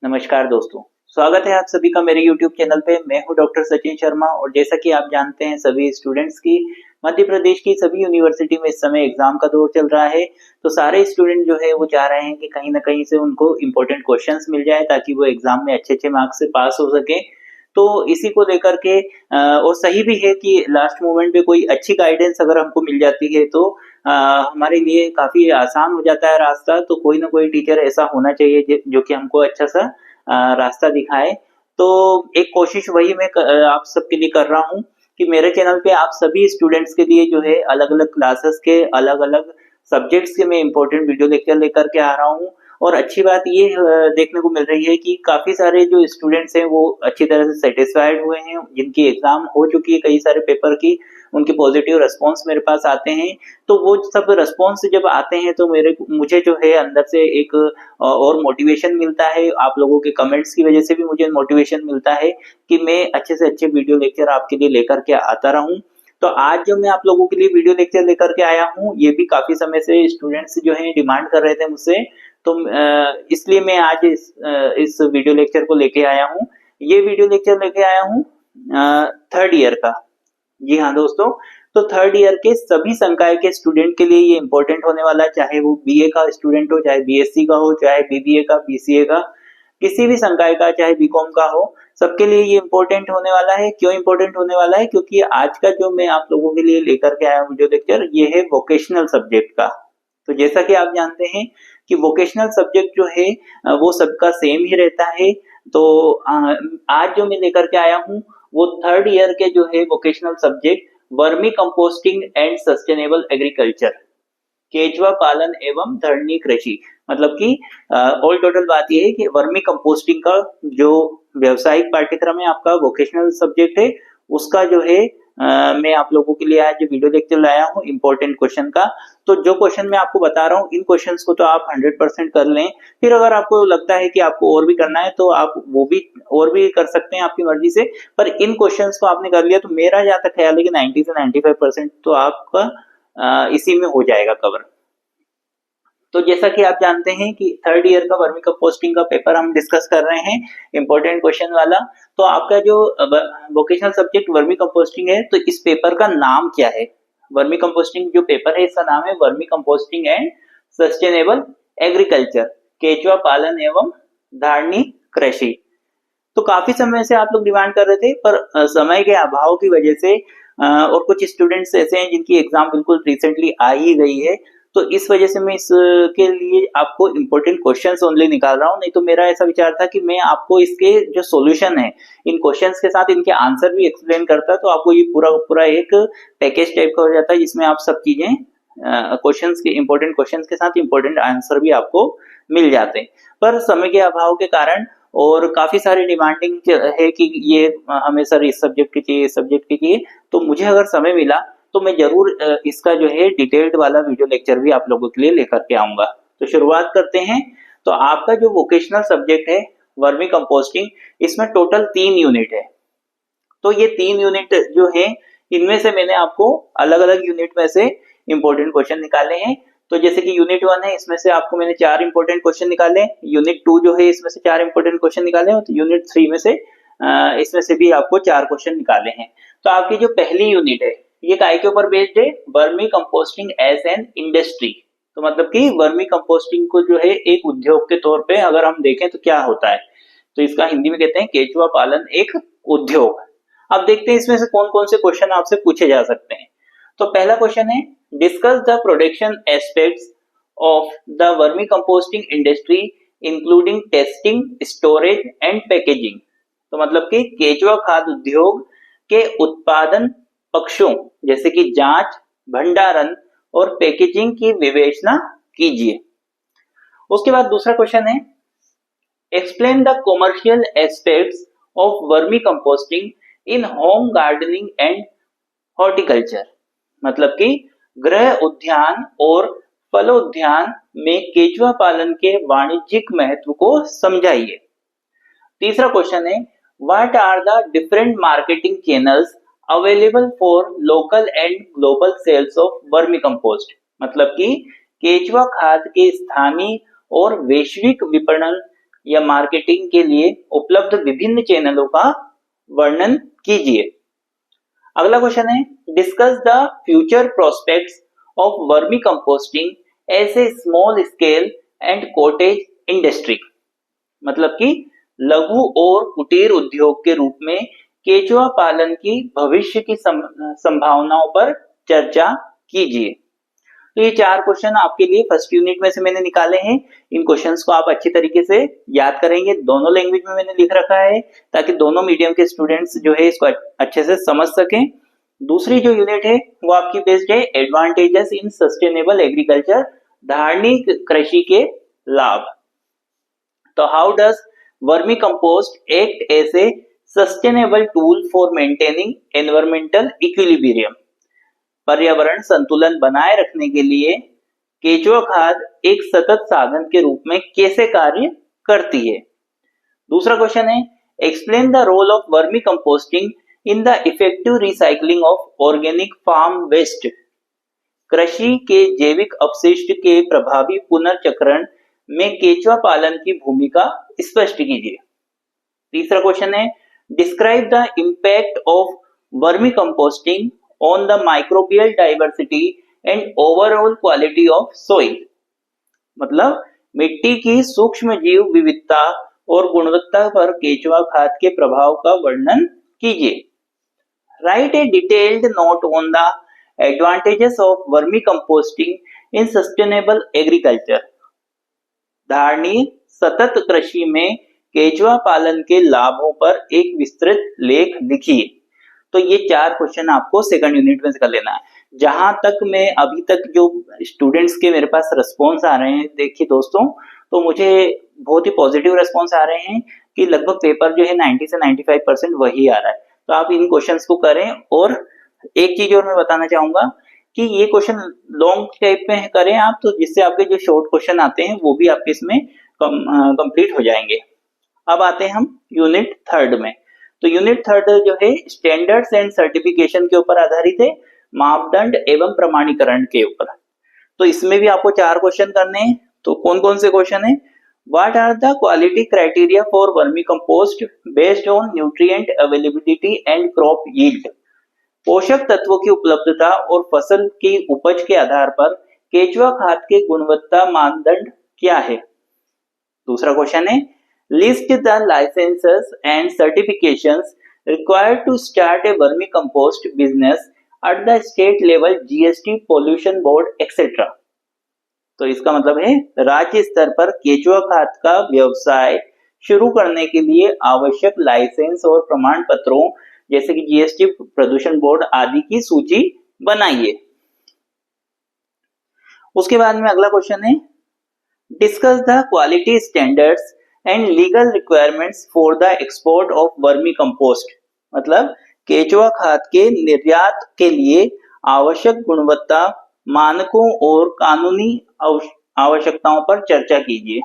नमस्कार दोस्तों, स्वागत है आप सभी का मेरे YouTube चैनल पे। मैं हूं डॉक्टर सचिन शर्मा और जैसा कि आप जानते हैं सभी स्टूडेंट्स की मध्य प्रदेश की सभी यूनिवर्सिटी में इस समय एग्जाम का दौर चल रहा है। तो सारे स्टूडेंट जो है वो चाह रहे हैं कि कहीं न कहीं से उनको इम्पोर्टेंट क्वेश्चंस मिल जाए ताकि वो एग्जाम में अच्छे-अच्छे मार्क्स से पास हो सकें। तो इसी को लेकर के और सही भी है कि लास्ट मोमेंट पे कोई अच्छी गाइडेंस अगर हमको मिल जाती है तो अ, हमारे लिए काफ़ी आसान हो जाता है रास्ता। तो कोई ना कोई टीचर ऐसा होना चाहिए जो कि हमको अच्छा-सा रास्ता दिखाए। तो एक कोशिश वही मैं आप सबके लिए कर रहा हूँ कि मेरे चैनल पे आप सभी स्टूडेंट्स के लिए जो है अलग-अलग क्लासेस के अलग-अलग सब्जेक्ट्स के मैं इम्पोर्टेंट वीडियो लेक्चर लेकर के आ रहा हूँ। और अच्छी बात ये देखने को मिल रही है कि काफ़ी सारे जो स्टूडेंट्स हैं वो अच्छी तरह से सैटिस्फाइड हुए हैं, जिनकी एग्ज़ाम हो चुकी है कई सारे पेपर की, उनके पॉजिटिव रिस्पॉन्स मेरे पास आते हैं। तो वो सब रिस्पॉन्स जब आते हैं तो मुझे जो है अंदर से एक और मोटिवेशन मिलता है। आप लोगों के कमेंट्स की वजह से भी मुझे मोटिवेशन मिलता है कि मैं अच्छे से अच्छे वीडियो लेक्चर आपके लिए लेकर के आता रहूँ। तो आज जो मैं आप लोगों के लिए वीडियो लेक्चर लेकर के आया हूँ, ये भी काफ़ी समय से स्टूडेंट्स जो हैं डिमांड कर रहे थे मुझसे। तो इसलिए मैं आज इस वीडियो लेक्चर को लेके आया हूँ। ये वीडियो लेक्चर लेके आया हूँ 3rd ईयर का। जी हाँ दोस्तों, तो 3rd ईयर के सभी संकाय के स्टूडेंट के लिए ये इम्पोर्टेंट होने वाला है, चाहे वो बीए का स्टूडेंट हो, चाहे बीएससी का हो, चाहे बीबीए का, बीसीए का, किसी भी संकाय का, चाहे बीकॉम का हो, सबके लिए ये इम्पोर्टेंट होने वाला है। क्यों इम्पोर्टेंट होने वाला है? क्योंकि आज का जो मैं आप लोगों के लिए लेकर के आया हूँ वीडियो लेक्चर, ये है वोकेशनल सब्जेक्ट का। तो जैसा कि आप जानते हैं कि वोकेशनल सब्जेक्ट जो है वो सबका सेम ही रहता है। तो आज जो मैं लेकर के आया हूँ वो 3rd ईयर के जो है vocational subject vermi composting and sustainable agriculture, केचुआ पालन एवं धरनी कृषि। मतलब कि ऑल टोटल बात ये है कि वर्मी कंपोस्टिंग का जो व्यावसायिक पाठ्यक्रम है, आपका वोकेशनल सब्जेक्ट है, उसका जो है मैं आप लोगों के लिए आज वीडियो लेक्चर लाया हूँ इम्पोर्टेंट क्वेश्चन का। तो जो क्वेश्चन मैं आपको बता रहा हूँ इन क्वेश्चंस को तो आप 100% कर लें। फिर अगर आपको लगता है कि आपको और भी करना है तो आप वो भी और भी कर सकते हैं आपकी मर्जी से। पर इन क्वेश्चंस को आपने कर लिया तो मेरा जहाँ तक ख्याल है कि 90 से 95% तो आपका इसी में हो जाएगा कवर। तो जैसा कि आप जानते हैं कि 3rd ईयर का वर्मी कंपोस्टिंग का पेपर हम डिस्कस कर रहे हैं, इम्पोर्टेंट क्वेश्चन वाला। तो आपका जो वोकेशनल सब्जेक्ट वर्मी कंपोस्टिंग है, तो इस पेपर का नाम क्या है? वर्मी कंपोस्टिंग जो पेपर है इसका नाम है vermi composting and sustainable agriculture, केचुआ पालन एवं धारनी कृषि। तो काफी समय से आप लोग डिमांड कर रहे थे, पर समय के अभाव की वजह से और कुछ स्टूडेंट्स ऐसे हैं जिनकी एग्जाम बिल्कुल रिसेंटली आ ही गई है, तो इस वजह से मैं इसके लिए आपको इम्पोर्टेंट क्वेश्चंस ओनली निकाल रहा हूँ। नहीं तो मेरा ऐसा विचार था कि मैं आपको इसके जो सॉल्यूशन है इन क्वेश्चंस के साथ इनके आंसर भी एक्सप्लेन करता, तो आपको ये पूरा पूरा एक पैकेज टाइप का हो जाता है जिसमें आप सब चीजें क्वेश्चंस के इम्पोर्टेंट क्वेश्चंस के साथ इम्पोर्टेंट आंसर भी आपको मिल जाते हैं। पर समय के अभाव के कारण और काफी सारी डिमांडिंग है कि ये हमें सर इस सब्जेक्ट की चाहिए, इस सब्जेक्ट की चाहिए, तो मुझे अगर समय मिला तो मैं जरूर इसका जो है डिटेल्ड वाला वीडियो लेक्चर भी आप लोगों के लिए लेकर के आऊंगा। तो शुरुआत करते हैं। तो आपका जो वोकेशनल सब्जेक्ट है वर्मी कंपोस्टिंग, इसमें टोटल 3 यूनिट है। तो ये 3 यूनिट जो है इनमें से मैंने आपको अलग अलग यूनिट में से इंपॉर्टेंट क्वेश्चन निकाले हैं। तो जैसे कि यूनिट 1 है, इसमें से आपको मैंने 4 इंपॉर्टेंट क्वेश्चन निकाले। यूनिट 2 जो है इसमें से 4 इंपॉर्टेंट क्वेश्चन निकाले हैं। तो यूनिट 3 में से इसमें से भी आपको 4 क्वेश्चन निकाले हैं। तो आपकी जो पहली यूनिट है ये काय के ऊपर बेस्ड है? Vermicomposting as an industry. तो मतलब कि वर्मी कंपोस्टिंग को जो है एक उद्योग के तौर पे अगर हम देखें तो क्या होता है, तो इसका हिंदी में कहते हैं केचुआ पालन एक उद्योग। अब देखते हैं इसमें से कौन कौन से क्वेश्चन आपसे पूछे जा सकते हैं। तो पहला क्वेश्चन है, discuss the production aspects of the vermi composting industry including testing, storage and packaging. तो मतलब कि केचुआ खाद्य उद्योग के उत्पादन पक्षों जैसे कि जांच, भंडारण और पैकेजिंग की विवेचना कीजिए। उसके बाद दूसरा क्वेश्चन है, explain the commercial aspects of vermicomposting in home gardening and horticulture. मतलब कि गृह उद्यान और फलोद्यान में केचुआ पालन के वाणिज्यिक महत्व को समझाइए। तीसरा क्वेश्चन है, what are the different marketing channels available for local and global sales of vermicompost. मतलब कि केचुआ खाद के स्थानीय और वैश्विक विपणन या मार्केटिंग के लिए उपलब्ध विभिन्न चैनलों का वर्णन कीजिए। अगला क्वेश्चन है, discuss the future prospects of vermicomposting as a small scale and cottage industry. मतलब कि लघु और कुटीर उद्योग के रूप में केचुआ पालन की भविष्य की संभावनाओं पर चर्चा कीजिए। तो ये 4 क्वेश्चन आपके लिए फर्स्ट यूनिट में से मैंने निकाले हैं। इन क्वेश्चंस को आप अच्छी तरीके से याद करेंगे। दोनों लैंग्वेज में मैंने लिख रखा है ताकि दोनों मीडियम के स्टूडेंट्स जो है इसको अच्छे से समझ सकें। दूसरी जो यूनिट है वो आपकी बेस्ड है एडवांटेजेस इन सस्टेनेबल एग्रीकल्चर, धारणीय कृषि के लाभ। तो how does vermicompost act as a sustainable tool for maintaining environmental equilibrium. पर्यावरण संतुलन बनाए रखने के लिए केचुआ खाद एक सतत साधन के रूप में कैसे कार्य करती है। दूसरा क्वेश्चन है, explain the role of vermicomposting in the effective recycling of organic farm waste. कृषि के जैविक अपशिष्ट के प्रभावी पुनर्चक्रण में केचुआ पालन की भूमिका स्पष्ट कीजिए। तीसरा क्वेश्चन है, describe the impact of vermi composting on the microbial diversity and overall quality of soil। मतलब मिट्टी की सूक्ष्म जीव विविधता और गुणवत्ता पर केचुआ खाद के प्रभाव का वर्णन कीजिए। Right A detailed note on the advantages of vermicomposting in sustainable agriculture. धारणीय सतत कृषि में केचुआ पालन के लाभों पर एक विस्तृत लेख लिखिए। तो ये 4 क्वेश्चन आपको सेकंड यूनिट में से कर लेना है। जहां तक मैं अभी तक जो स्टूडेंट्स के मेरे पास रिस्पॉन्स आ रहे हैं, देखिए दोस्तों, तो मुझे बहुत ही पॉजिटिव रिस्पॉन्स आ रहे हैं कि लगभग पेपर जो है 90 से 95% वही आ रहा है। तो आप इन क्वेश्चंस को करें। और एक चीज और मैं बताना चाहूंगा कि ये क्वेश्चन लॉन्ग टाइप में करें आप, तो जिससे आपके जो शॉर्ट क्वेश्चन आते हैं वो भी आपके इसमें कंप्लीट हो जाएंगे। अब आते हैं हम यूनिट 3 में। तो यूनिट 3 जो है स्टैंडर्ड्स एंड सर्टिफिकेशन के ऊपर आधारित है, मापदंड एवं प्रमाणीकरण के ऊपर। तो इसमें भी आपको 4 क्वेश्चन करने हैं। तो कौन कौन से क्वेश्चन है, what are the quality criteria for vermicompost based on nutrient availability and crop yield. पोषक तत्वों की उपलब्धता और फसल की उपज के आधार पर केचुआ खाद के गुणवत्ता मानदंड क्या है। दूसरा क्वेश्चन है, list the licenses and certifications required to start a vermicompost business at the state level, GST, pollution board, etc। तो इसका मतलब है राज्य स्तर पर केचुआ खाद का व्यवसाय शुरू करने के लिए आवश्यक लाइसेंस और प्रमाण पत्रों जैसे कि जीएसटी, प्रदूषण बोर्ड आदि की सूची बनाइए। उसके बाद में अगला क्वेश्चन है, discuss the quality standards and legal requirements for the export of vermicompost. मतलब केचुआ खाद के निर्यात के लिए आवश्यक गुणवत्ता मानकों और कानूनी आवश्यकताओं पर चर्चा कीजिए।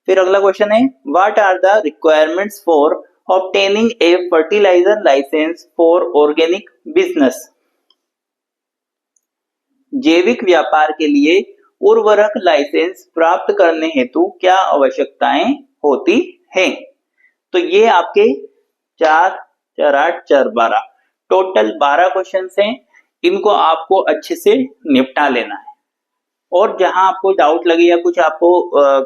फिर अगला क्वेश्चन है, what are the requirements for obtaining a fertiliser licence for organic business. जैविक व्यापार के लिए उर्वरक लाइसेंस प्राप्त करने हेतु क्या आवश्यकताएं होती हैं। तो ये आपके 4, 4, 8, 4, 12 टोटल 12 क्वेश्चंस हैं। इनको आपको अच्छे से निपटा लेना है। और जहां आपको डाउट लगे या कुछ आपको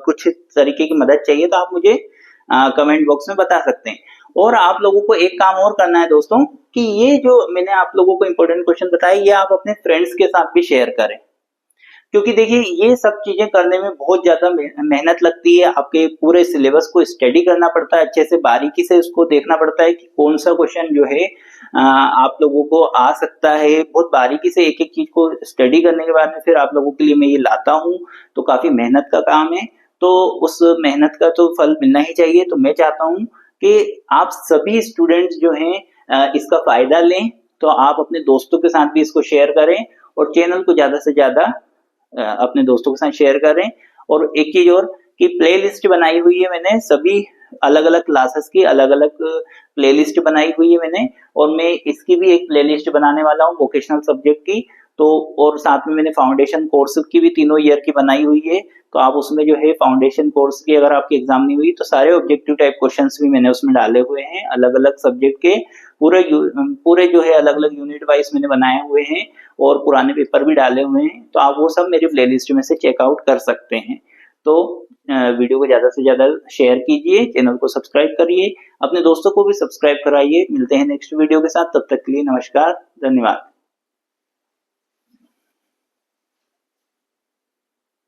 कुछ तरीके की मदद चाहिए तो आप मुझे कमेंट बॉक्स में बता सकते हैं। और आप लोगों को एक काम और करना है दोस्तों कि ये जो मैंने आप लोगों को इंपॉर्टेंट क्वेश्चन बताए ये आप अपने फ्रेंड्स के साथ भी शेयर करें, क्योंकि देखिए ये सब चीजें करने में बहुत ज्यादा मेहनत लगती है। आपके पूरे सिलेबस को स्टडी करना पड़ता है, अच्छे से बारीकी से उसको देखना पड़ता है कि कौन सा क्वेश्चन जो है आप लोगों को आ सकता है। बहुत बारीकी से एक एक चीज को स्टडी करने के बाद में फिर आप लोगों के लिए मैं ये लाता हूँ, तो काफी मेहनत का काम है। तो उस मेहनत का तो फल मिलना ही चाहिए। तो मैं चाहता हूँ कि आप सभी स्टूडेंट्स जो हैं इसका फायदा लें। तो आप अपने दोस्तों के साथ भी इसको शेयर करें और चैनल को ज्यादा से ज्यादा अपने दोस्तों के साथ शेयर करें। और एक चीज और कि प्लेलिस्ट बनाई हुई है मैंने, सभी अलग अलग क्लासेस की अलग अलग प्लेलिस्ट बनाई हुई है मैंने, और मैं इसकी भी एक प्लेलिस्ट बनाने वाला हूँ वोकेशनल सब्जेक्ट की। तो और साथ में मैंने फाउंडेशन कोर्स की भी तीनों ईयर की बनाई हुई है। तो आप उसमें जो है फाउंडेशन कोर्स की अगर आपकी एग्जाम नहीं हुई तो सारे ऑब्जेक्टिव टाइप क्वेश्चंस भी मैंने उसमें डाले हुए हैं, अलग अलग सब्जेक्ट के पूरे जो है अलग अलग यूनिट वाइज मैंने बनाए हुए हैं और पुराने पेपर भी डाले हुए हैं। तो आप वो सब मेरी प्लेलिस्ट में से चेकआउट कर सकते हैं। तो वीडियो को ज्यादा से ज्यादा शेयर कीजिए, चैनल को सब्सक्राइब करिए, अपने दोस्तों को भी सब्सक्राइब कराइए। मिलते हैं नेक्स्ट वीडियो के साथ, तब तक के लिए नमस्कार, धन्यवाद।